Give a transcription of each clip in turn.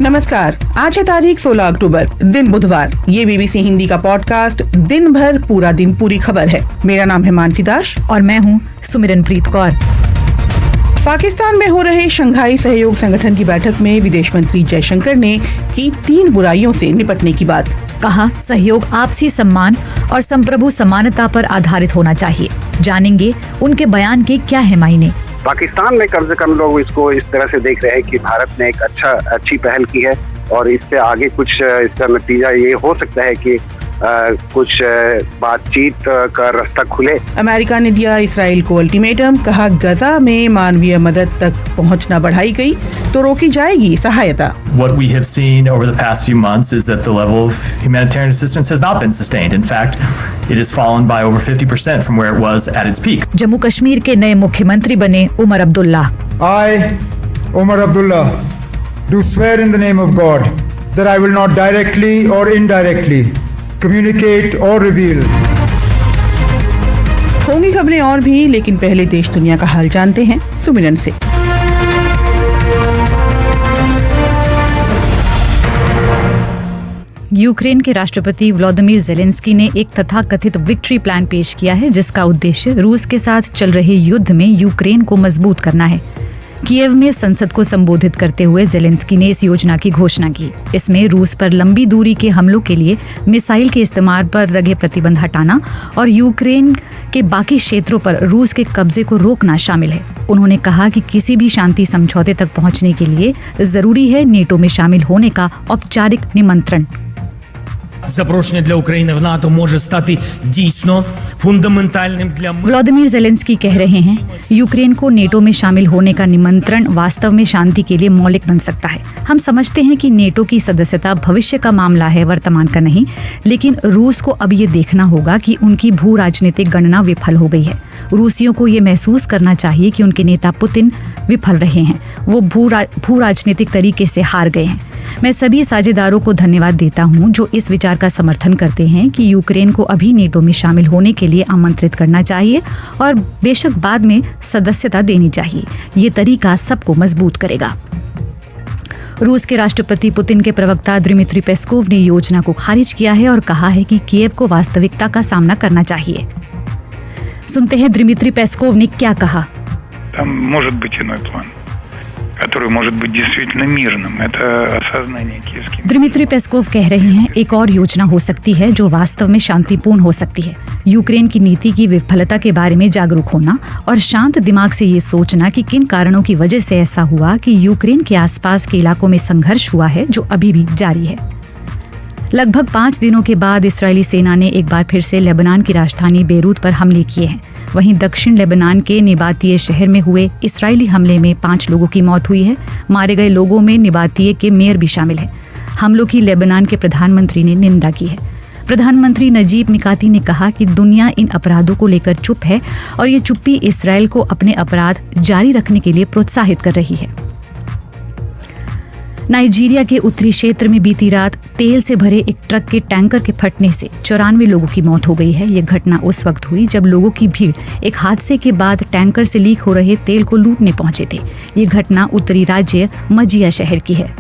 नमस्कार, आज है तारीख 16 अक्टूबर, दिन बुधवार। ये बीबीसी हिंदी का पॉडकास्ट दिन भर पूरा दिन पूरी खबर है। मेरा नाम है मानसी दास और मैं हूँ सुमिरनप्रीत कौर। पाकिस्तान में हो रहे शंघाई सहयोग संगठन की बैठक में विदेश मंत्री जयशंकर ने की 3 बुराइयों से निपटने की बात। कहा, सहयोग आपसी सम्मान और संप्रभु समानता पर आधारित होना चाहिए। जानेंगे उनके बयान के क्या है मायने। पाकिस्तान में कम से कम लोग इसको इस तरह से देख रहे हैं कि भारत ने एक अच्छी पहल की है और इससे आगे कुछ इसका नतीजा ये हो सकता है कि कुछ बातचीत का रास्ता खुले। अमेरिका ने दिया इसराइल को अल्टीमेटम, कहा गजा में मानवीय मदद तक पहुंचना बढ़ाई गई तो रोकी जाएगी सहायता। What we have seen over the past few months is that the level of humanitarian assistance has not been sustained. In fact, it has fallen by over 50% from where it was at its peak. Jammu Kashmir के नए मुख्यमंत्री बने Omar Abdullah. I, Umar Abdullah, do swear in the name of God that I will not directly or indirectly communicate or reveal. होंगी खबरें और भी, लेकिन पहले देश दुनिया का हाल जानते हैं सुमिरन से। यूक्रेन के राष्ट्रपति व्लादिमीर ज़ेलेंस्की ने एक तथाकथित विक्ट्री प्लान पेश किया है, जिसका उद्देश्य रूस के साथ चल रहे युद्ध में यूक्रेन को मजबूत करना है। कीव में संसद को संबोधित करते हुए ज़ेलेंस्की ने इस योजना की घोषणा की। इसमें रूस पर लंबी दूरी के हमलों के लिए मिसाइल के इस्तेमाल पर लगे प्रतिबंध हटाना और यूक्रेन के बाकी क्षेत्रों पर रूस के कब्जे को रोकना शामिल है। उन्होंने कहा कि किसी भी शांति समझौते तक पहुंचने के लिए जरूरी है नेटो में शामिल होने का औपचारिक निमंत्रण। Запрошення для України в НАТО може стати дійсно फुंडामेंटल для व्लादिमीर ज़ेलेंस्की कह रहे हैं, यूक्रेन को नेटो में शामिल होने का निमंत्रण वास्तव में शांति के लिए मौलिक बन सकता है। हम समझते हैं कि नेटो की सदस्यता भविष्य का मामला है, वर्तमान का नहीं। लेकिन रूस को अब ये देखना होगा कि उनकी भू राजनीतिक गणना विफल हो गई है। रूसियों को ये महसूस करना चाहिए कि उनके नेता पुतिन विफल रहे हैं, वो भू राजनीतिक तरीके से हार गए हैं। मैं सभी साझेदारों को धन्यवाद देता हूं जो इस विचार का समर्थन करते हैं कि यूक्रेन को अभी नेटो में शामिल होने के लिए आमंत्रित करना चाहिए और बेशक बाद में सदस्यता देनी चाहिए। ये तरीका सबको मजबूत करेगा। रूस के राष्ट्रपति पुतिन के प्रवक्ता दिमित्री पेस्कोव ने योजना को खारिज किया है और कहा है कि कीव को वास्तविकता का सामना करना चाहिए। सुनते हैं दिमित्री पेस्कोव ने क्या कहा। который может быть действительно мирным. Это осознание киевским. दिमित्री पेस्कोव कह रहे हैं, एक और योजना हो सकती है जो वास्तव में शांतिपूर्ण हो सकती है। यूक्रेन की नीति की विफलता के बारे में जागरूक होना और शांत दिमाग से ये सोचना कि किन कारणों की वजह से ऐसा हुआ कि यूक्रेन के आसपास के इलाकों में संघर्ष हुआ है, जो अभी भी जारी है। लगभग 5 दिनों के बाद इस्राएली सेना ने एक बार फिर से लेबनान की राजधानी बेरूत पर हमले किए हैं। वहीं दक्षिण लेबनान के निबातिये शहर में हुए इस्राएली हमले में 5 लोगों की मौत हुई है। मारे गए लोगों में निबातिये के मेयर भी शामिल है। हमलों की लेबनान के प्रधानमंत्री ने निंदा की है। प्रधानमंत्री नजीब मिकाती ने कहा कि दुनिया इन अपराधों को लेकर चुप है और ये चुप्पी इसराइल को अपने अपराध जारी रखने के लिए प्रोत्साहित कर रही है। नाइजीरिया के उत्तरी क्षेत्र में बीती रात तेल से भरे एक ट्रक के टैंकर के फटने से 94 लोगों की मौत हो गई है। ये घटना उस वक्त हुई जब लोगों की भीड़ एक हादसे के बाद टैंकर से लीक हो रहे तेल को लूटने पहुंचे थे। ये घटना उत्तरी राज्य मजिया शहर की है।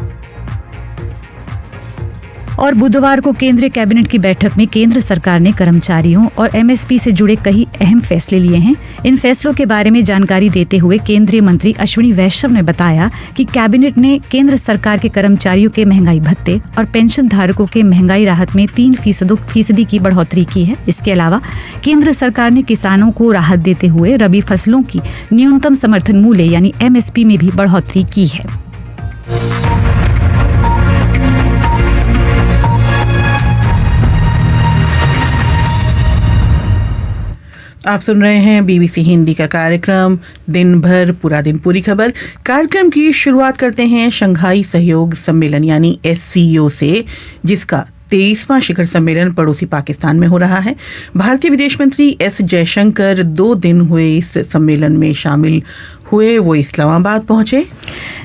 और बुधवार को केंद्रीय कैबिनेट की बैठक में केंद्र सरकार ने कर्मचारियों और एमएसपी से जुड़े कई अहम फैसले लिए हैं। इन फैसलों के बारे में जानकारी देते हुए केंद्रीय मंत्री अश्विनी वैष्णव ने बताया कि कैबिनेट ने केंद्र सरकार के कर्मचारियों के महंगाई भत्ते और पेंशन धारकों के महंगाई राहत में 3% की बढ़ोतरी की है। इसके अलावा केंद्र सरकार ने किसानों को राहत देते हुए रबी फसलों की न्यूनतम समर्थन मूल्य यानी एमएसपी में भी बढ़ोतरी की है। आप सुन रहे हैं बीबीसी हिंदी का कार्यक्रम दिन भर पूरा दिन पूरी खबर। कार्यक्रम की शुरुआत करते हैं शंघाई सहयोग सम्मेलन यानी SCO से, जिसका 23वां शिखर सम्मेलन पड़ोसी पाकिस्तान में हो रहा है। भारतीय विदेश मंत्री एस जयशंकर 2 दिन हुए इस सम्मेलन में शामिल हुए। वो इस्लामाबाद पहुंचे।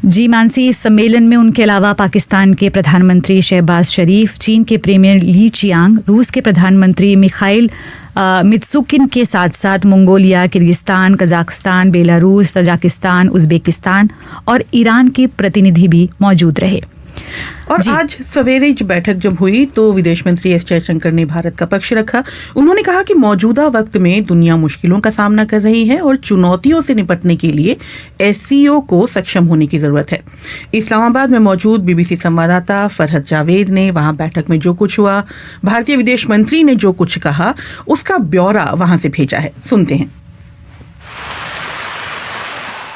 जी मानसी, इस सम्मेलन में उनके अलावा पाकिस्तान के प्रधानमंत्री शहबाज शरीफ, चीन के प्रीमियर ली चियांग, रूस के प्रधानमंत्री मिखाइल मित्सुकिन के साथ साथ Mongolia, Kyrgyzstan, Kazakhstan, Belarus, Tajikistan, Uzbekistan और ईरान के प्रतिनिधि भी मौजूद रहे। और जी। आज सवेरे जो बैठक जब हुई तो विदेश मंत्री एस जयशंकर ने भारत का पक्ष रखा। उन्होंने कहा कि मौजूदा वक्त में दुनिया मुश्किलों का सामना कर रही है और चुनौतियों से निपटने के लिए एससीओ को सक्षम होने की जरूरत है। इस्लामाबाद में मौजूद बीबीसी संवाददाता फरहत जावेद ने वहां बैठक में जो कुछ हुआ, भारतीय विदेश मंत्री ने जो कुछ कहा, उसका ब्यौरा वहां से भेजा है। सुनते हैं।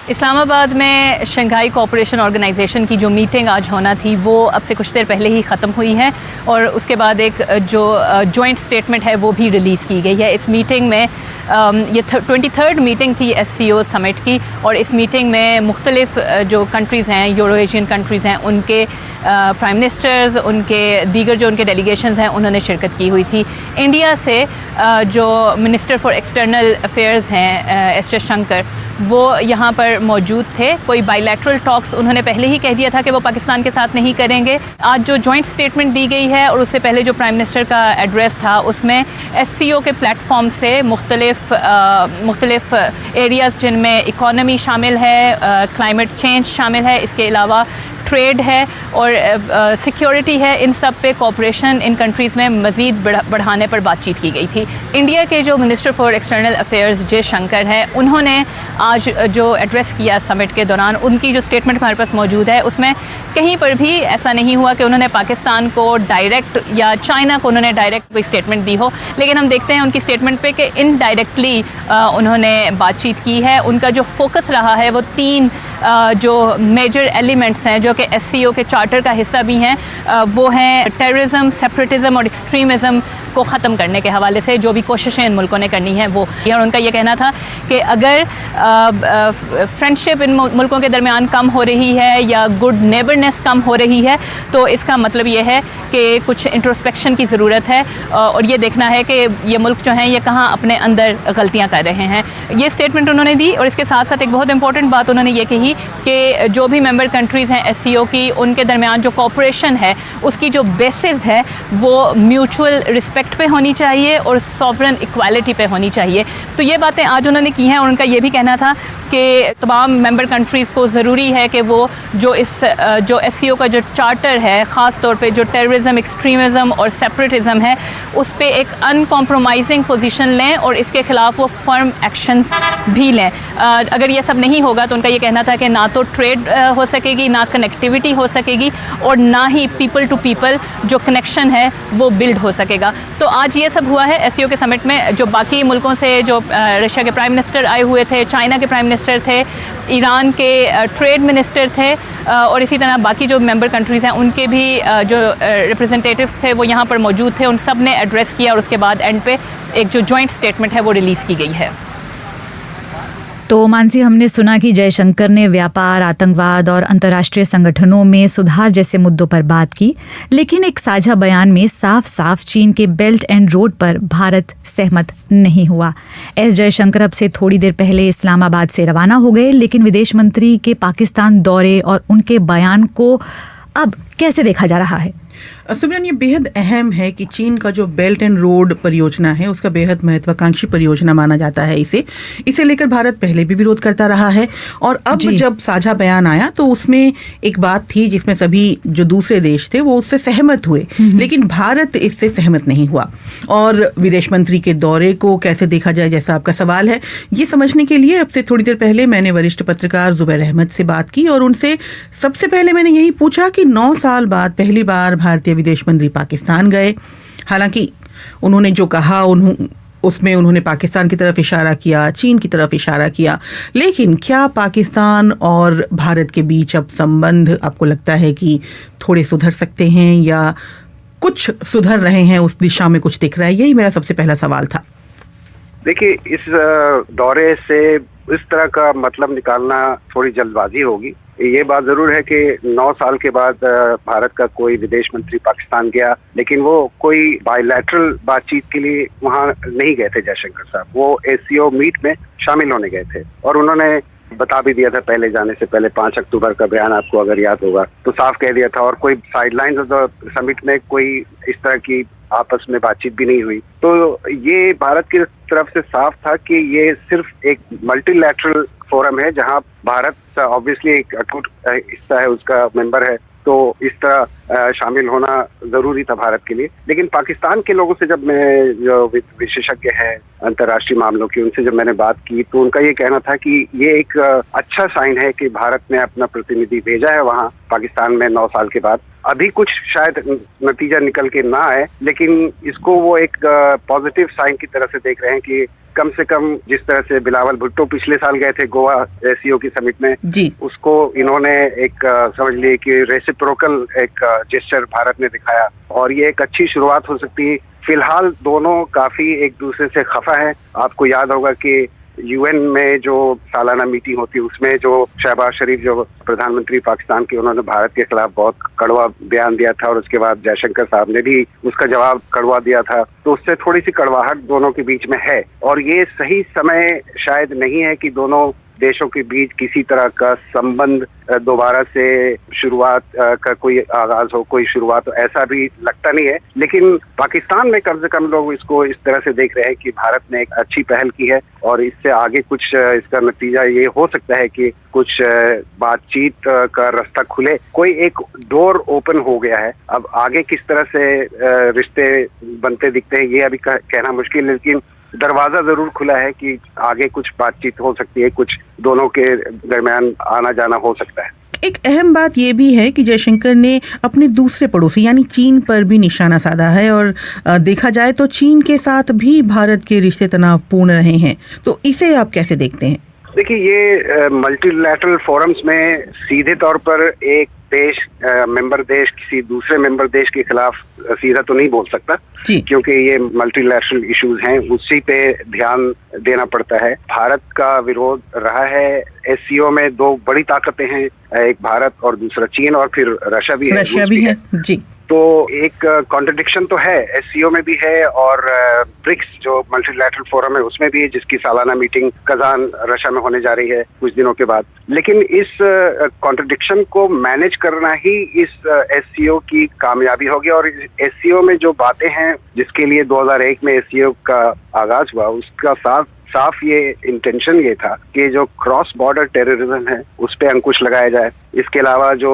इस्लामाबाद में शंघाई कोऑपरेशन ऑर्गेनाइजेशन की जो मीटिंग आज होना थी वो अब से कुछ देर पहले ही ख़त्म हुई है और उसके बाद एक जो जॉइंट स्टेटमेंट है वो भी रिलीज़ की गई है। इस मीटिंग में ये 23rd मीटिंग थी एससीओ समिट की और इस मीटिंग में मुख्तलिफ जो कंट्रीज़ हैं, यूरो एशियन कंट्रीज़ हैं, उनके प्राइम मिनिस्टर्स, उनके दीगर जो उनके डेलीगेशंस हैं, उन्होंने शिरकत की हुई थी। इंडिया से जो मिनिस्टर फॉर एक्सटर्नल अफेयर्स हैं एस जयशंकर, वो यहाँ पर मौजूद थे। कोई बायलैटरल टॉक्स उन्होंने पहले ही कह दिया था कि वो पाकिस्तान के साथ नहीं करेंगे। आज जो जॉइंट स्टेटमेंट दी गई है और उससे पहले जो प्राइम मिनिस्टर का एड्रेस था उसमें एससीओ के प्लेटफॉर्म से मुख्तलिफ एरियाज़ जिनमें इकॉनमी शामिल है, क्लाइमेट चेंज शामिल है, इसके अलावा ट्रेड है और सिक्योरिटी है, इन सब पे कोऑपरेशन इन कंट्रीज़ में मज़ीद बढ़ाने पर बातचीत की गई थी। इंडिया के जो minister for external affairs Jaishankar हैं, उन्होंने आज जो एड्रेस किया समिट के दौरान, उनकी जो स्टेटमेंट हमारे पास मौजूद है उसमें कहीं पर भी ऐसा नहीं हुआ कि उन्होंने पाकिस्तान को डायरेक्ट या चाइना को उन्होंने डायरेक्ट कोई स्टेटमेंट दी हो, लेकिन हम देखते हैं उनकी स्टेटमेंट पे कि इनडायरेक्टली उन्होंने बातचीत की है। उनका जो फोकस रहा है वो 3 जो मेजर एलिमेंट्स हैं जो कि एससीओ के चार्टर का हिस्सा भी हैं, वो हैं टेररिज्म, सेपरेटिज्म और एक्सट्रीमिज़म को ख़त्म करने के हवाले से जो भी कोशिशें इन मुल्कों ने करनी है वो। और उनका ये कहना था कि अगर फ्रेंडशिप इन मुल्कों के दरमियान कम हो रही है या गुड नेबरनेस कम हो रही है तो इसका मतलब ये है कि कुछ इंट्रोस्पेक्शन की ज़रूरत है और ये देखना है कि ये मुल्क जो हैं ये कहाँ अपने अंदर गलतियाँ कर रहे हैं। ये स्टेटमेंट उन्होंने दी और इसके साथ साथ एक बहुत इंपॉर्टेंट बात उन्होंने ये कही कि जो भी मेंबर कंट्रीज़ हैं एससीओ की, उनके दरमियान जो कोऑपरेशन है उसकी जो बेसिस है वो म्यूचुअल रिस्पेक्ट पे होनी चाहिए और सॉवरन इक्वालिटी पे होनी चाहिए। तो ये बातें आज उन्होंने की हैं और उनका ये भी कहना था कि तमाम मेंबर कंट्रीज़ को ज़रूरी है कि वो जो एससीओ का जो चार्टर है, ख़ास तौर पे जो टेररिज्म, एक्सट्रीमिज़म और सेपरेटिज्म है, उस पे एक अनकॉम्प्रोमाइजिंग पोजीशन लें और इसके ख़िलाफ़ वो फर्म एक्शंस भी लें। अगर ये सब नहीं होगा तो उनका ये कहना था कि ना तो ट्रेड हो सकेगी, ना कनेक्टिविटी हो सकेगी और ना ही पीपल टू पीपल जो कनेक्शन है वो बिल्ड हो सकेगा। तो आज ये सब हुआ है एससीओ के समिट में। जो बाकी मुल्कों से जो रशिया के प्राइम मिनिस्टर आए हुए थे, चाइना के प्राइम मिनिस्टर थे, ईरान के ट्रेड मिनिस्टर थे और इसी तरह बाकी जो मेंबर कंट्रीज़ हैं उनके भी जो रिप्रेजेंटेटिव्स थे वो यहाँ पर मौजूद थे। उन सब ने एड्रेस किया और उसके बाद एंड पे एक जो जॉइंट स्टेटमेंट है वो रिलीज़ की गई है। तो मानसी, हमने सुना कि जयशंकर ने व्यापार, आतंकवाद और अंतर्राष्ट्रीय संगठनों में सुधार जैसे मुद्दों पर बात की, लेकिन एक साझा बयान में साफ साफ चीन के बेल्ट एंड रोड पर भारत सहमत नहीं हुआ। एस जयशंकर अब से थोड़ी देर पहले इस्लामाबाद से रवाना हो गए, लेकिन विदेश मंत्री के पाकिस्तान दौरे और उनके बयान को अब कैसे देखा जा रहा है? सुमरन, ये बेहद अहम है कि चीन का जो बेल्ट एंड रोड परियोजना है उसका बेहद महत्वाकांक्षी परियोजना माना जाता है। इसे लेकर भारत पहले भी विरोध करता रहा है और अब जब साझा बयान आया तो उसमें एक बात थी जिसमें सभी जो दूसरे देश थे वो उससे सहमत हुए, लेकिन भारत इससे सहमत नहीं हुआ। और विदेश मंत्री के दौरे को कैसे देखा जाए, जैसा आपका सवाल है, ये समझने के लिए अब से थोड़ी देर पहले मैंने वरिष्ठ पत्रकार जुबैर अहमद से बात की और उनसे सबसे पहले मैंने यही पूछा कि 9 साल बाद पहली बार भारतीय विदेश मंत्री पाकिस्तान गए। हालांकि उन्होंने जो कहा उसमें उन्होंने पाकिस्तान की तरफ इशारा किया, चीन की तरफ इशारा किया, लेकिन क्या पाकिस्तान और भारत के बीच अब संबंध आपको लगता है कि थोड़े सुधर सकते हैं या कुछ सुधर रहे हैं, उस दिशा में कुछ दिख रहा है? यही मेरा सबसे पहला सवाल था। देखिए, इस दौरे से इस तरह का मतलब निकालना थोड़ी जल्दबाजी होगी। ये बात जरूर है कि 9 साल के बाद भारत का कोई विदेश मंत्री पाकिस्तान गया, लेकिन वो कोई बायलैटरल बातचीत के लिए वहाँ नहीं गए थे जयशंकर साहब। वो एससीओ मीट में शामिल होने गए थे और उन्होंने बता भी दिया था पहले जाने से पहले, 5 अक्टूबर का बयान आपको अगर याद होगा, तो साफ कह दिया था और कोई साइडलाइंस ऑफ द समिट में कोई इस तरह की आपस में बातचीत भी नहीं हुई। तो ये भारत की तरफ से साफ था कि ये सिर्फ एक मल्टीलैटरल फोरम है जहां भारत ऑब्वियसली एक अटूट हिस्सा है, उसका मेंबर है तो इस तरह शामिल होना जरूरी था भारत के लिए। लेकिन पाकिस्तान के लोगों से जब मैं, जो विशेषज्ञ हैं अंतर्राष्ट्रीय मामलों की, उनसे जब मैंने बात की तो उनका ये कहना था कि ये एक अच्छा साइन है कि भारत ने अपना प्रतिनिधि भेजा है वहाँ पाकिस्तान में 9 साल के बाद। अभी कुछ शायद नतीजा निकल के ना आए, लेकिन इसको वो एक पॉजिटिव साइन की तरह से देख रहे हैं कि कम से कम जिस तरह से बिलावल भुट्टो पिछले साल गए थे गोवा एससीओ की समिट में जी, उसको इन्होंने एक समझ लिए कि रेसिप्रोकल एक जेस्चर भारत ने दिखाया और ये एक अच्छी शुरुआत हो सकती है। फिलहाल दोनों काफी एक दूसरे से खफा है। आपको याद होगा कि यूएन में जो सालाना मीटिंग होती है उसमें जो शहबाज शरीफ जो प्रधानमंत्री पाकिस्तान के, उन्होंने भारत के खिलाफ बहुत कड़वा बयान दिया था और उसके बाद जयशंकर साहब ने भी उसका जवाब कड़वा दिया था। तो उससे थोड़ी सी कड़वाहट दोनों के बीच में है और ये सही समय शायद नहीं है कि दोनों देशों के बीच किसी तरह का संबंध दोबारा से शुरुआत का कोई आगाज हो, कोई शुरुआत हो, ऐसा भी लगता नहीं है। लेकिन पाकिस्तान में कम से कम लोग इसको इस तरह से देख रहे हैं कि भारत ने एक अच्छी पहल की है और इससे आगे कुछ इसका नतीजा ये हो सकता है कि कुछ बातचीत का रास्ता खुले, कोई एक डोर ओपन हो गया है। अब आगे किस तरह से रिश्ते बनते दिखते हैं ये अभी कहना मुश्किल है, लेकिन दरवाजा जरूर खुला है कि आगे कुछ बातचीत हो सकती है, कुछ दोनों के दरमियान आना जाना हो सकता है। एक अहम बात ये भी है कि जयशंकर ने अपने दूसरे पड़ोसी यानी चीन पर भी निशाना साधा है और देखा जाए तो चीन के साथ भी भारत के रिश्ते तनावपूर्ण रहे हैं, तो इसे आप कैसे देखते हैं? देखिए, ये मल्टीलैटरल फोरम्स में सीधे तौर पर एक देश मेंबर देश किसी दूसरे मेंबर देश के खिलाफ सीधा तो नहीं बोल सकता, क्योंकि ये मल्टीलैटरल इश्यूज हैं, उसी पे ध्यान देना पड़ता है। भारत का विरोध रहा है एससीओ में, 2 बड़ी ताकतें हैं, एक भारत और दूसरा चीन और फिर रशिया भी है जी। तो एक कॉन्ट्रडिक्शन तो है, एससीओ में भी है और ब्रिक्स जो मल्टीलैटरल फोरम है उसमें भी है, जिसकी सालाना मीटिंग कजान रशिया में होने जा रही है कुछ दिनों के बाद। लेकिन इस कॉन्ट्रडिक्शन को मैनेज करना ही इस एससीओ की कामयाबी होगी और एससीओ में जो बातें हैं जिसके लिए 2001 में एससीओ का आगाज हुआ, उसका साफ ये इंटेंशन ये था कि जो क्रॉस बॉर्डर टेररिज्म है उस पे अंकुश लगाया जाए। इसके अलावा जो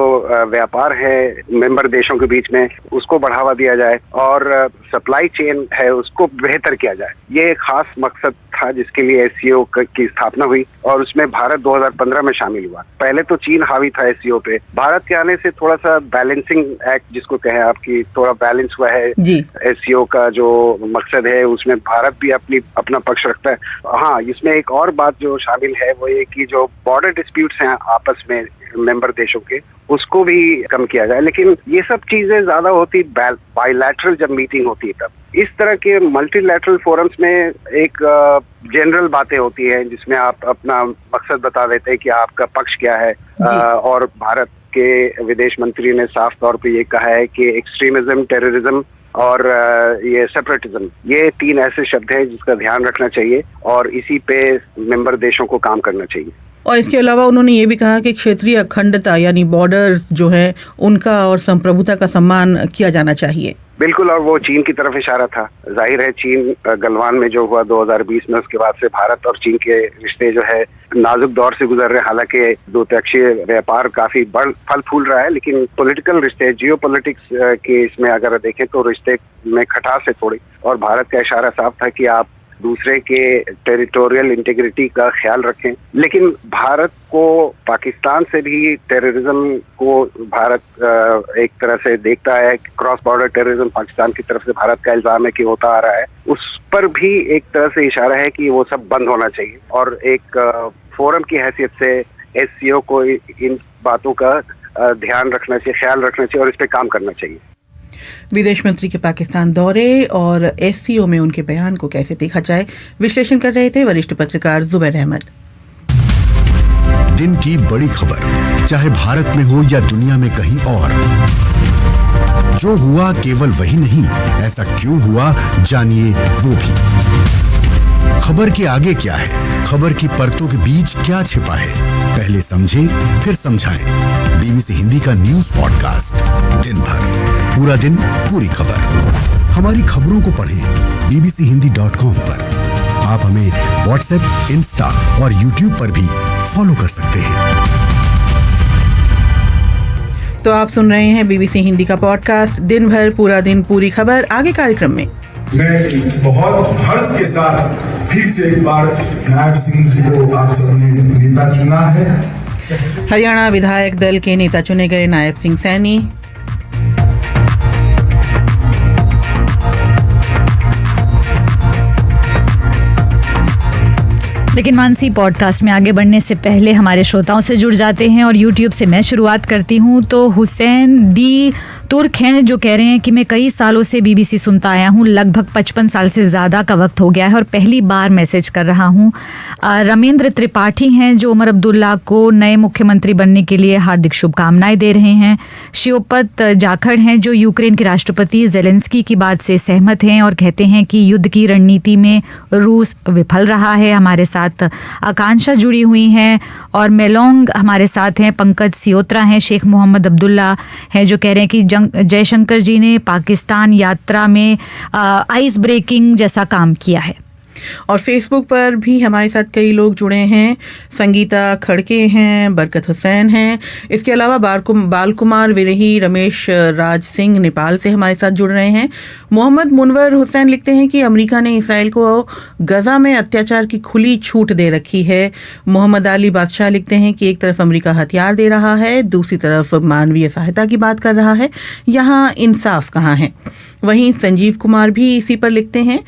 व्यापार है मेंबर देशों के बीच में उसको बढ़ावा दिया जाए और सप्लाई चेन है उसको बेहतर किया जाए। ये एक खास मकसद था जिसके लिए एससीओ की स्थापना हुई और उसमें भारत 2015 में शामिल हुआ। पहले तो चीन हावी था एससीओ पे, भारत के आने से थोड़ा सा बैलेंसिंग एक्ट जिसको कहें आपकी थोड़ा बैलेंस हुआ है। एससीओ का जो मकसद है उसमें भारत भी अपना पक्ष रखता है। हाँ, इसमें एक और बात जो शामिल है वो ये कि जो बॉर्डर डिस्प्यूट्स हैं आपस में मेंबर देशों के, उसको भी कम किया जाए। लेकिन ये सब चीजें ज्यादा होती बायलैटरल जब मीटिंग होती है तब। इस तरह के मल्टीलैटरल फोरम्स में एक जनरल बातें होती हैं जिसमें आप अपना मकसद बता देते हैं कि आपका पक्ष क्या है और भारत के विदेश मंत्री ने साफ तौर पे ये कहा है कि एक्सट्रीमिज्म, टेररिज्म और ये सेपरेटिज्म, ये 3 ऐसे शब्द हैं जिसका ध्यान रखना चाहिए और इसी पे मेंबर देशों को काम करना चाहिए। और इसके अलावा उन्होंने ये भी कहा कि क्षेत्रीय अखंडता यानी बॉर्डर्स जो है उनका और संप्रभुता का सम्मान किया जाना चाहिए। बिल्कुल, और वो चीन की तरफ इशारा था। जाहिर है चीन गलवान में जो हुआ 2020 में, उसके बाद से भारत और चीन के रिश्ते जो है नाजुक दौर से गुजर रहे। हालांकि द्विपक्षीय व्यापार काफी फल फूल रहा है, लेकिन पॉलिटिकल रिश्ते, जियो पॉलिटिक्स के इसमें अगर देखें तो रिश्ते में खटास है थोड़ी। और भारत का इशारा साफ था कि आप दूसरे के टेरिटोरियल इंटीग्रिटी का ख्याल रखें। लेकिन भारत को पाकिस्तान से भी टेररिज्म को भारत एक तरह से देखता है। क्रॉस बॉर्डर टेररिज्म पाकिस्तान की तरफ से भारत का इल्जाम है कि होता आ रहा है, उस पर भी एक तरह से इशारा है कि वो सब बंद होना चाहिए। और एक फोरम की हैसियत से एससीओ को इन बातों का ध्यान रखना चाहिए, ख्याल रखना चाहिए और इस पर काम करना चाहिए। विदेश मंत्री के पाकिस्तान दौरे और एससीओ में उनके बयान को कैसे देखा जाए, विश्लेषण कर रहे थे वरिष्ठ पत्रकार जुबैर अहमद। दिन की बड़ी खबर, चाहे भारत में हो या दुनिया में कहीं और, जो हुआ केवल वही नहीं, ऐसा क्यों हुआ जानिए वो भी। खबर के आगे क्या है, खबर की परतों के बीच क्या छिपा है, पहले समझे फिर समझाएं। बीबीसी हिंदी का न्यूज पॉडकास्ट दिन भर, पूरा दिन पूरी खबर। हमारी खबरों को पढ़ें bbchehindy.com पर। आप हमें व्हाट्सएप, इंस्टा और यूट्यूब पर भी फॉलो कर सकते हैं। तो आप सुन रहे हैं बीबीसी हिंदी का पॉडकास्ट दिन भर पूरा दिन पूरी खबर। आगे कार्यक्रम में मैं बहुत हर्ष के साथ फिर से एक बार नायब सिंह जी को आप सबने नेता चुना है। हरियाणा विधायक दल के नेता चुने गए नायब सिंह सैनी। लेकिन मानसी, पॉडकास्ट में आगे बढ़ने से पहले हमारे श्रोताओं से जुड़ जाते हैं और यूट्यूब से मैं शुरुआत करती हूँ। तो हुसैन डी तुर्क हैं जो कह रहे हैं कि मैं कई सालों से बीबीसी सुनता आया हूँ, लगभग 55 साल से ज़्यादा का वक्त हो गया है और पहली बार मैसेज कर रहा हूँ। रमेंद्र त्रिपाठी हैं जो उमर अब्दुल्ला को नए मुख्यमंत्री बनने के लिए हार्दिक शुभकामनाएं दे रहे हैं। शिवपत जाखड़ हैं जो यूक्रेन के राष्ट्रपति जेलेंस्की की बात से सहमत हैं और कहते हैं कि युद्ध की रणनीति में रूस विफल रहा है। हमारे साथ आकांक्षा जुड़ी हुई हैं और मेलोंग हमारे साथ हैं। पंकज सियोत्रा हैं। शेख मोहम्मद अब्दुल्ला हैं जो कह रहे हैं कि जयशंकर जी ने पाकिस्तान यात्रा में आइस ब्रेकिंग जैसा काम किया है। और फेसबुक पर भी हमारे साथ कई लोग जुड़े हैं। संगीता खड़के हैं, बरकत हुसैन हैं, इसके अलावा बाल कुमार विरही, रमेश राज सिंह नेपाल से हमारे साथ जुड़ रहे हैं। मोहम्मद मुनवर हुसैन लिखते हैं कि अमेरिका ने इसराइल को गजा में अत्याचार की खुली छूट दे रखी है। मोहम्मद अली बादशाह लिखते हैं कि एक तरफ अमेरिका हथियार दे रहा है, दूसरी तरफ मानवीय सहायता की बात कर रहा है, यहाँ इंसाफ कहाँ है। वहीं संजीव कुमार भी इसी पर लिखते हैं।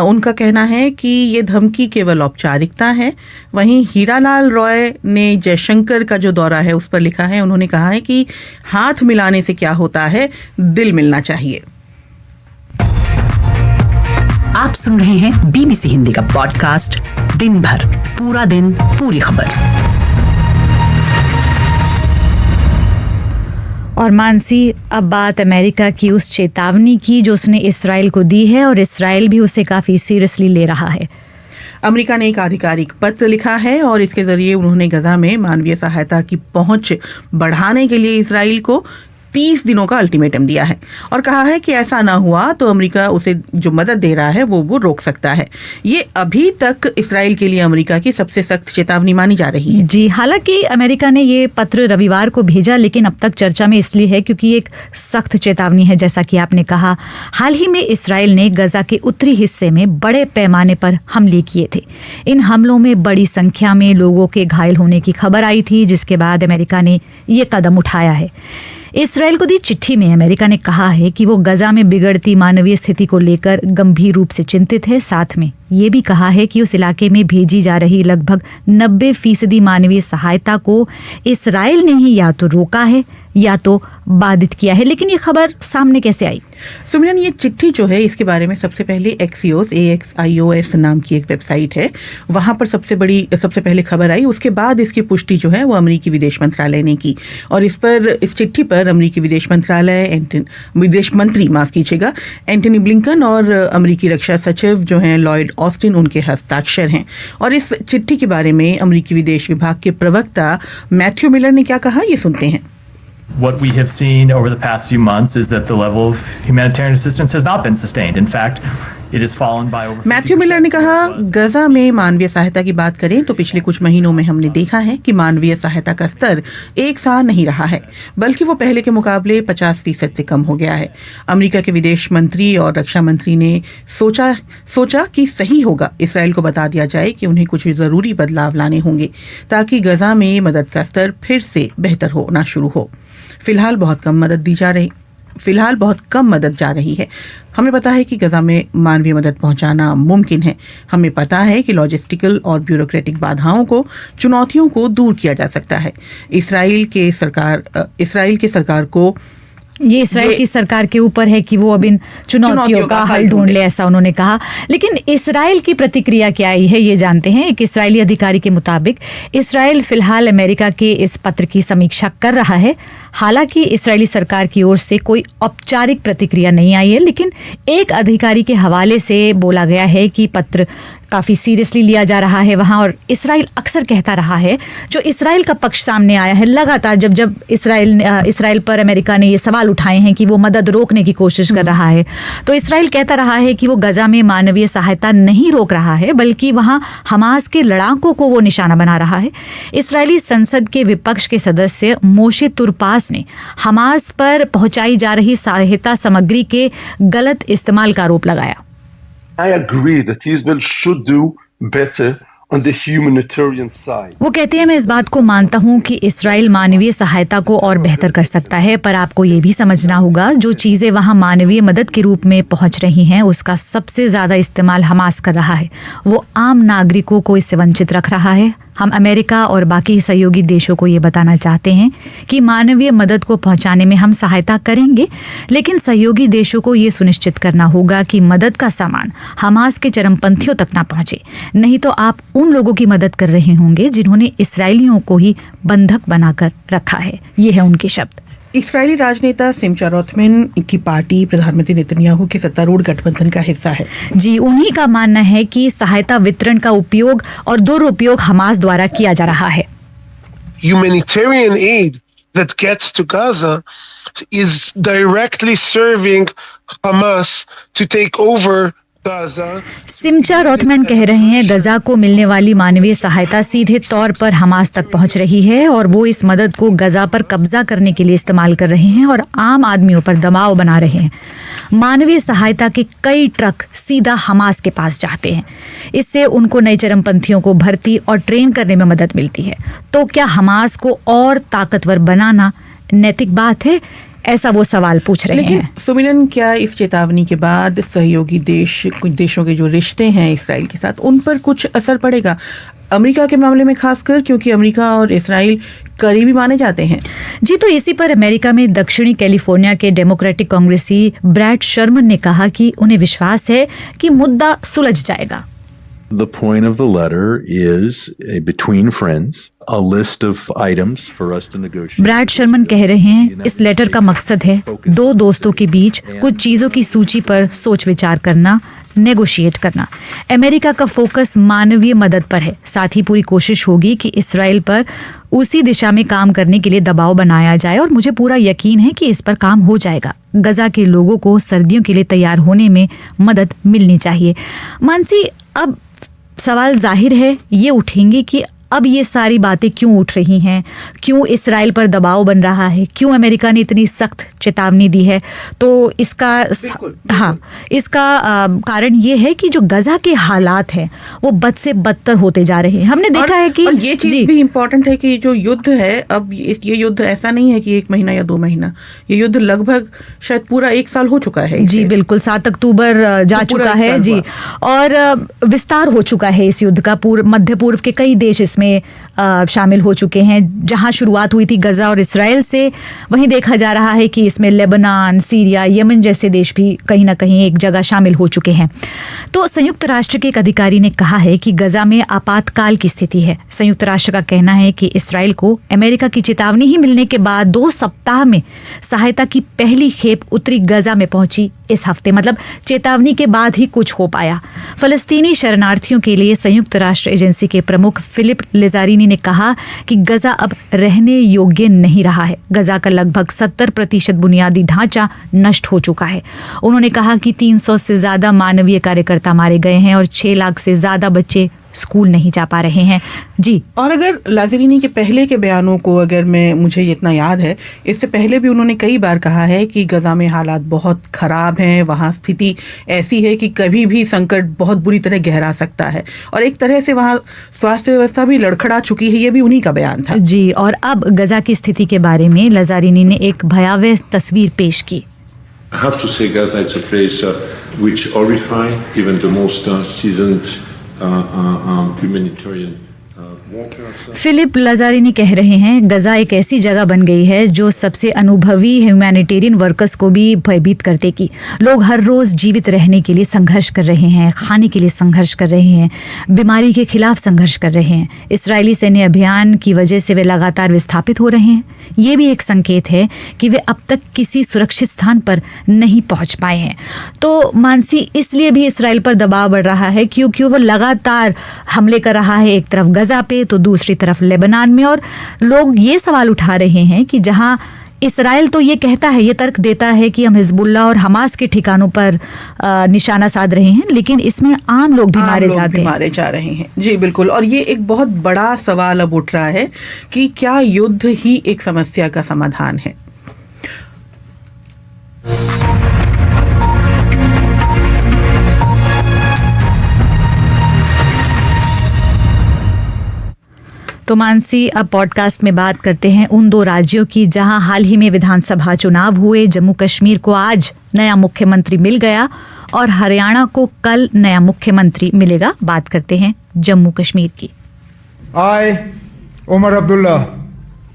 उनका कहना है कि ये धमकी केवल औपचारिकता है। वहीं हीरालाल रॉय ने जयशंकर का जो दौरा है उस पर लिखा है। उन्होंने कहा है कि हाथ मिलाने से क्या होता है, दिल मिलना चाहिए। आप सुन रहे हैं बीबीसी हिंदी का पॉडकास्ट दिन भर पूरा दिन पूरी खबर। और मानसी, अब बात अमेरिका की उस चेतावनी की जो उसने इसराइल को दी है और इसराइल भी उसे काफ़ी सीरियसली ले रहा है। अमेरिका ने एक आधिकारिक पत्र लिखा है और इसके जरिए उन्होंने गजा में मानवीय सहायता की पहुंच बढ़ाने के लिए इसराइल को 30 दिनों का अल्टीमेटम दिया है और कहा है कि ऐसा ना हुआ तो अमेरिका उसे जो मदद दे रहा है वो रोक सकता है। ये अभी तक इसराइल के लिए अमेरिका की सबसे सख्त चेतावनी मानी जा रही है। जी, हालांकि अमेरिका ने ये पत्र रविवार को भेजा, लेकिन अब तक चर्चा में इसलिए है क्योंकि एक सख्त चेतावनी है। जैसा कि आपने कहा, हाल ही में इसराइल ने गजा के उत्तरी हिस्से में बड़े पैमाने पर हमले किए थे। इन हमलों में बड़ी संख्या में लोगों के घायल होने की खबर आई थी, जिसके बाद अमेरिका ने ये कदम उठाया है। इसराइल को दी चिट्ठी में अमेरिका ने कहा है कि वो गजा में बिगड़ती मानवीय स्थिति को लेकर गंभीर रूप से चिंतित है। साथ में ये भी कहा है कि उस इलाके में भेजी जा रही लगभग 90% मानवीय सहायता को इसराइल ने ही या तो रोका है या तो बाधित किया है। लेकिन ये खबर सामने कैसे आई? सुमिरन, ये चिट्ठी जो है इसके बारे में सबसे पहले एक्सियोस AXIOS नाम की एक वेबसाइट है, वहाँ पर सबसे पहले खबर आई। उसके बाद इसकी पुष्टि जो है वो अमेरिकी विदेश मंत्रालय ने की और इस चिट्ठी पर अमेरिकी विदेश मंत्री एंटनी ब्लिंकन और अमेरिकी रक्षा सचिव जो हैं लॉयड ऑस्टिन, उनके हस्ताक्षर हैं। और इस चिट्ठी के बारे में अमेरिकी विदेश विभाग के प्रवक्ता मैथ्यू मिलर ने क्या कहा, ये सुनते हैं। What we have seen over the past few months is that the level of humanitarian assistance has not been sustained. In fact, it has fallen by over 50%. Matthew Miller ने कहा, गजा में मानवीय सहायता की बात करें तो पिछले कुछ महीनों में हमने देखा है कि मानवीय सहायता का स्तर एक सा नहीं रहा है, बल्कि वो पहले के मुकाबले 50% से कम हो गया है। अमेरिका के विदेश मंत्री और रक्षा मंत्री ने सोचा कि सही होगा इसराइल को बता दिया जाए कि उन्हें कुछ ज़रूरी बदलाव लाने होंगे ताकि गजा में मदद का स्तर फिर से बेहतर होना शुरू हो। फिलहाल बहुत कम मदद जा रही है। हमें पता है कि गजा में मानवीय मदद पहुंचाना मुमकिन है। हमें पता है कि लॉजिस्टिकल और ब्यूरोक्रेटिक बाधाओं को, चुनौतियों को दूर किया जा सकता है। इसराइल की सरकार के ऊपर है कि वो अब इन चुनौतियों का हल ढूंढ ले, ऐसा उन्होंने कहा। लेकिन इसराइल की प्रतिक्रिया क्या आई है ये जानते हैं। एक इसराइली अधिकारी के मुताबिक इसराइल फिलहाल अमेरिका के इस पत्र की समीक्षा कर रहा है। हालांकि इसराइली सरकार की ओर से कोई औपचारिक प्रतिक्रिया नहीं आई है, लेकिन एक अधिकारी के हवाले से बोला गया है कि पत्र काफ़ी सीरियसली लिया जा रहा है वहाँ। और इसराइल अक्सर कहता रहा है, जो इसराइल का पक्ष सामने आया है लगातार, जब इसराइल पर अमेरिका ने ये सवाल उठाए हैं कि वो मदद रोकने की कोशिश कर रहा है, तो इसराइल कहता रहा है कि वो गजा में मानवीय सहायता नहीं रोक रहा है, बल्कि वहाँ हमास के लड़ाकों को वो निशाना बना रहा है। इसराइली संसद के विपक्ष के सदस्य मोशे तुरपास ने हमास पर पहुंचाई जा रही सहायता सामग्री के गलत इस्तेमाल का आरोप लगाया। I agree that Israel should do better on the humanitarian side. वो कहते हैं, मैं इस बात को मानता हूँ कि इसराइल मानवीय सहायता को और बेहतर कर सकता है, पर आपको ये भी समझना होगा जो चीज़ें वहाँ मानवीय मदद के रूप में पहुँच रही हैं उसका सबसे ज़्यादा इस्तेमाल हमास कर रहा है। वो आम नागरिकों को इससे वंचित रख रहा है। हम अमेरिका और बाकी सहयोगी देशों को ये बताना चाहते हैं कि मानवीय मदद को पहुंचाने में हम सहायता करेंगे, लेकिन सहयोगी देशों को ये सुनिश्चित करना होगा कि मदद का सामान हमास के चरमपंथियों तक ना पहुंचे, नहीं तो आप उन लोगों की मदद कर रहे होंगे जिन्होंने इसराइलियों को ही बंधक बनाकर रखा है। ये है उनके शब्द। इस्राएली राजनेता सिमचा रोथमैन की पार्टी प्रधानमंत्री नेतन्याहू के सत्तारूढ़ गठबंधन का हिस्सा है। जी, उन्हीं का मानना है कि सहायता वितरण का उपयोग और दुरुपयोग हमास द्वारा किया जा रहा है। Humanitarian aid that gets to Gaza is directly serving Hamas to take over Gaza. सिमचा रोथमैन कह रहे हैं, गजा को मिलने वाली मानवीय सहायता सीधे तौर पर हमास तक पहुंच रही है और वो इस मदद को गजा पर कब्जा करने के लिए इस्तेमाल कर रहे हैं और आम आदमियों पर दबाव बना रहे हैं। मानवीय सहायता के कई ट्रक सीधा हमास के पास जाते हैं। इससे उनको नए चरमपंथियों को भर्ती और ट्रेन करने में मदद मिलती है। तो क्या हमास को और ताकतवर बनाना नैतिक बात है? ऐसा वो सवाल पूछ रहे हैं। सुमिरन, क्या इस चेतावनी के बाद सहयोगी देश, कुछ देशों के जो रिश्ते हैं इसराइल के साथ, उन पर कुछ असर पड़ेगा? अमेरिका के मामले में खासकर, क्योंकि अमेरिका और इसराइल करीबी माने जाते हैं। जी, तो इसी पर अमेरिका में दक्षिणी कैलिफोर्निया के डेमोक्रेटिक कांग्रेसी ब्रैड शर्मन ने कहा कि उन्हें विश्वास है कि मुद्दा सुलझ जाएगा। The point of the letter is between friends, a list of items for us to negotiate. Brad Sherman कह रहे हैं, इस लेटर का मकसद है दो दोस्तों के बीच कुछ चीजों की सूची पर सोच विचार करना, नेगोशिएट करना। अमेरिका का फोकस मानवीय मदद पर है। साथ ही पूरी कोशिश होगी कि इसराइल पर उसी दिशा में काम करने के लिए दबाव बनाया जाए और मुझे पूरा यकीन है कि इस पर काम हो जाएगा। गजा के लोगों को सर्दियों के लिए तैयार होने में मदद मिलनी चाहिए। मानसी, अब सवाल जाहिर है ये उठेंगे कि अब ये सारी बातें क्यों उठ रही हैं, क्यों इसराइल पर दबाव बन रहा है, क्यों अमेरिका ने इतनी सख्त चेतावनी दी है? तो इसका हाँ, इसका कारण ये है कि जो गजा के हालात हैं वो बद से बदतर होते जा रहे हैं। हमने देखा है कि और ये चीज भी इम्पोर्टेंट है कि जो युद्ध है, अब ये युद्ध ऐसा नहीं है कि 1 महीना या 2 महीना, ये युद्ध लगभग शायद पूरा 1 साल हो चुका है। जी बिल्कुल, 7 अक्टूबर जा चुका है जी, और विस्तार हो चुका है इस युद्ध का। मध्य पूर्व के कई देश इसमें शामिल हो चुके हैं। जहां शुरुआत हुई थी गजा और इसराइल से, वहीं देखा जा रहा है कि इसमें लेबनान, सीरिया, यमन जैसे देश भी कहीं ना कहीं एक जगह शामिल हो चुके हैं। तो संयुक्त राष्ट्र के एक अधिकारी ने कहा है कि गजा में आपातकाल की स्थिति है। संयुक्त राष्ट्र का कहना है कि इसराइल को अमेरिका की चेतावनी ही मिलने के बाद 2 सप्ताह में सहायता की पहली खेप उत्तरी गजा में पहुंची इस हफ्ते, मतलब चेतावनी के बाद ही कुछ हो पाया। फलस्तीनी शरणार्थियों के लिए संयुक्त राष्ट्र एजेंसी के प्रमुख फिलिप लेजारिनी ने कहा कि गजा अब रहने योग्य नहीं रहा है। गजा का लगभग 70% बुनियादी ढांचा नष्ट हो चुका है। उन्होंने कहा कि 300 से ज्यादा मानवीय कार्यकर्ता मारे गए हैं और 6 लाख से ज्यादा बच्चे स्कूल नहीं जा पा रहे हैं। जी, और अगर लाजरीनी के पहले के बयानों को अगर मुझे इतना याद है, इससे पहले भी उन्होंने कई बार कहा है कि गजा में हालात बहुत खराब हैं, वहाँ स्थिति ऐसी है कि कभी भी संकट बहुत बुरी तरह गहरा सकता है, और एक तरह से वहाँ स्वास्थ्य व्यवस्था भी लड़खड़ा चुकी है। ये भी उन्हीं का बयान था। जी, और अब गजा की स्थिति के बारे में लाजारिनी ने एक भयावह तस्वीर पेश की। I have to say Gaza is a place which horrifies even the most seasoned humanitarian Philippe Lazzarini कह रहे हैं, गजा एक ऐसी जगह बन गई है जो सबसे अनुभवी ह्यूमैनिटेरियन वर्कर्स को भी भयभीत कर देगी। लोग हर रोज जीवित रहने के लिए संघर्ष कर रहे हैं, खाने के लिए संघर्ष कर रहे हैं, बीमारी के खिलाफ संघर्ष कर रहे हैं। इजरायली सैन्य अभियान की वजह से वे लगातार विस्थापित हो रहे हैं। ये भी एक संकेत है कि वे अब तक किसी सुरक्षित स्थान पर नहीं पहुंच पाए हैं। तो मानसी, इसलिए भी इसराइल पर दबाव बढ़ रहा है क्योंकि वो लगातार हमले कर रहा है, एक तरफ गजा पे तो दूसरी तरफ लेबनान में। और लोग ये सवाल उठा रहे हैं कि जहां इसराइल तो ये कहता है, ये तर्क देता है कि हम हिजबुल्लाह और हमास के ठिकानों पर निशाना साध रहे हैं, लेकिन इसमें आम लोग भी मारे जा रहे हैं। जी बिल्कुल। और ये एक बहुत बड़ा सवाल अब उठ रहा है कि क्या युद्ध ही एक समस्या का समाधान है। तो मानसी, अब पॉडकास्ट में बात करते हैं उन दो राज्यों की जहां हाल ही में विधानसभा चुनाव हुए। जम्मू कश्मीर को आज नया मुख्यमंत्री मिल गया और हरियाणा को कल नया मुख्यमंत्री मिलेगा। बात करते हैं जम्मू कश्मीर की। I, Omar Abdullah,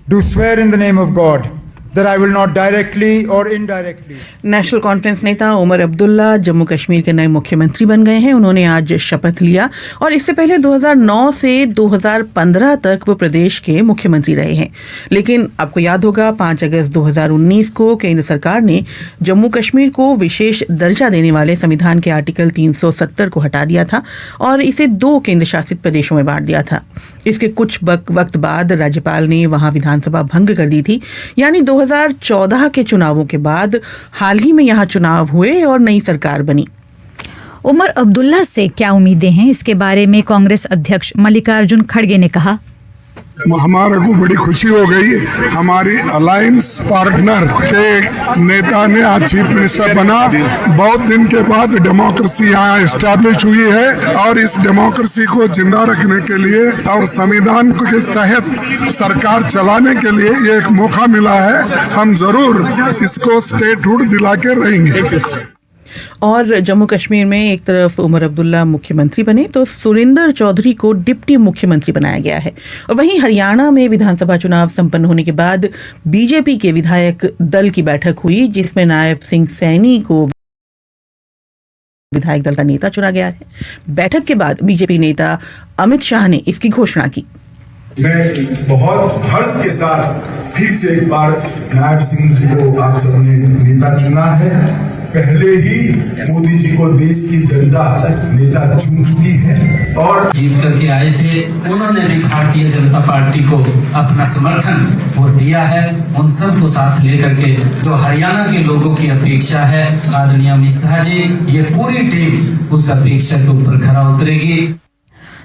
do swear in the name of God that I will not directly or indirectly. National conference नेता उमर अब्दुल्ला जम्मू कश्मीर के नए मुख्यमंत्री बन गए हैं। उन्होंने आज शपथ लिया और इससे पहले 2009 से 2015 तक वो प्रदेश के मुख्यमंत्री रहे हैं। लेकिन आपको याद होगा 5 अगस्त 2019 को केंद्र सरकार ने जम्मू कश्मीर को विशेष दर्जा देने वाले संविधान के आर्टिकल 370 को हटा दिया था और इसे 2 केंद्र शासित प्रदेशों में बांट दिया था। इसके कुछ वक्त बाद राज्यपाल ने वहां विधानसभा भंग कर दी थी। यानी 2014 के चुनावों के बाद हाल ही में यहाँ चुनाव हुए और नई सरकार बनी। उमर अब्दुल्ला से क्या उम्मीदें हैं, इसके बारे में कांग्रेस अध्यक्ष मल्लिकार्जुन खड़गे ने कहा। हमारे को बड़ी खुशी हो गई, हमारी अलायंस पार्टनर के नेता ने आज चीफ मिनिस्टर बना। बहुत दिन के बाद डेमोक्रेसी यहाँ एस्टैब्लिश हुई है और इस डेमोक्रेसी को जिंदा रखने के लिए और संविधान के तहत सरकार चलाने के लिए ये एक मौका मिला है। हम जरूर इसको स्टेटहुड दिला के रहेंगे। और जम्मू कश्मीर में एक तरफ उमर अब्दुल्ला मुख्यमंत्री बने तो सुरेंद्र चौधरी को डिप्टी मुख्यमंत्री बनाया गया है। और वहीं हरियाणा में विधानसभा चुनाव संपन्न होने के बाद बीजेपी के विधायक दल की बैठक हुई जिसमें नायब सिंह सैनी को विधायक दल का नेता चुना गया है। बैठक के बाद बीजेपी नेता अमित शाह ने इसकी घोषणा की। मैं बहुत हर्ष के साथ फिर से एक बार नायब सिंह जी को आप सबने नेता चुना है। पहले ही मोदी जी को देश की जनता नेता चुन चुकी है और जीत करके आए थे। उन्होंने भी भारतीय जनता पार्टी को अपना समर्थन वो दिया है। उन सब को साथ लेकर के जो हरियाणा के लोगों की अपेक्षा है, आदरणीय अमित शाह जी, ये पूरी टीम उस अपेक्षा के ऊपर खरा उतरेगी।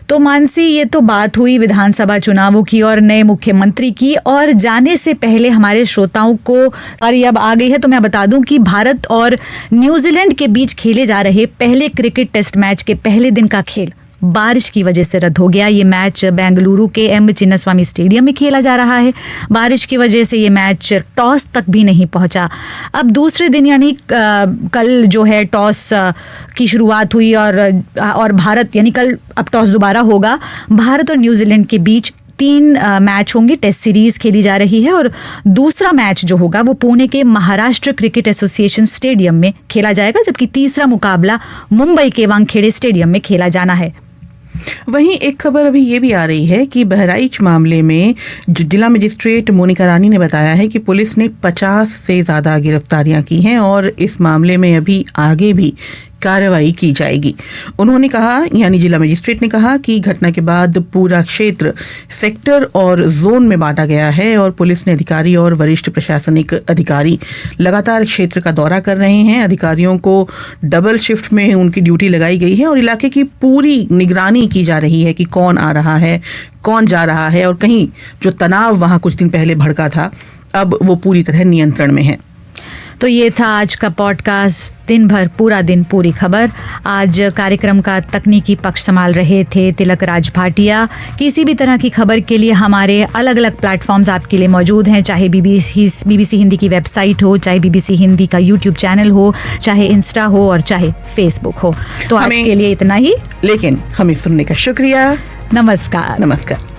तो मानसी, ये तो बात हुई विधानसभा चुनावों की और नए मुख्यमंत्री की। और जाने से पहले हमारे श्रोताओं को बारी अब आ गई है तो मैं बता दूं कि भारत और न्यूजीलैंड के बीच खेले जा रहे पहले क्रिकेट टेस्ट मैच के पहले दिन का खेल बारिश की वजह से रद्द हो गया। ये मैच बेंगलुरु के एम चिन्नास्वामी स्टेडियम में खेला जा रहा है। बारिश की वजह से ये मैच टॉस तक भी नहीं पहुंचा। अब दूसरे दिन यानी कल जो है टॉस की शुरुआत हुई और भारत यानी कल अब टॉस दोबारा होगा। भारत और न्यूजीलैंड के बीच 3 मैच होंगे। टेस्ट सीरीज खेली जा रही है और दूसरा मैच जो होगा वो पुणे के महाराष्ट्र क्रिकेट एसोसिएशन स्टेडियम में खेला जाएगा, जबकि तीसरा मुकाबला मुंबई के वानखेड़े स्टेडियम में खेला जाना है। वहीं एक खबर अभी ये भी आ रही है कि बहराइच मामले में जिला मजिस्ट्रेट मोनिका रानी ने बताया है कि पुलिस ने 50 से ज़्यादा गिरफ्तारियां की हैं और इस मामले में अभी आगे भी कार्रवाई की जाएगी। उन्होंने कहा, यानी जिला मजिस्ट्रेट ने कहा कि घटना के बाद पूरा क्षेत्र सेक्टर और जोन में बांटा गया है और पुलिस ने अधिकारी और वरिष्ठ प्रशासनिक अधिकारी लगातार क्षेत्र का दौरा कर रहे हैं। अधिकारियों को डबल शिफ्ट में उनकी ड्यूटी लगाई गई है और इलाके की पूरी निगरानी की जा रही है कि कौन आ रहा है, कौन जा रहा है और कहीं जो तनाव वहाँ कुछ दिन पहले भड़का था अब वो पूरी तरह नियंत्रण में है। तो ये था आज का पॉडकास्ट दिन भर पूरा दिन पूरी खबर। आज कार्यक्रम का तकनीकी पक्ष संभाल रहे थे तिलक राज भाटिया। किसी भी तरह की खबर के लिए हमारे अलग अलग प्लेटफॉर्म्स आपके लिए मौजूद हैं, चाहे बीबीसी हिंदी की वेबसाइट हो, चाहे बीबीसी हिंदी का यूट्यूब चैनल हो, चाहे इंस्टा हो और चाहे फेसबुक हो। तो आज के लिए इतना ही, लेकिन हमें सुनने का शुक्रिया। नमस्कार।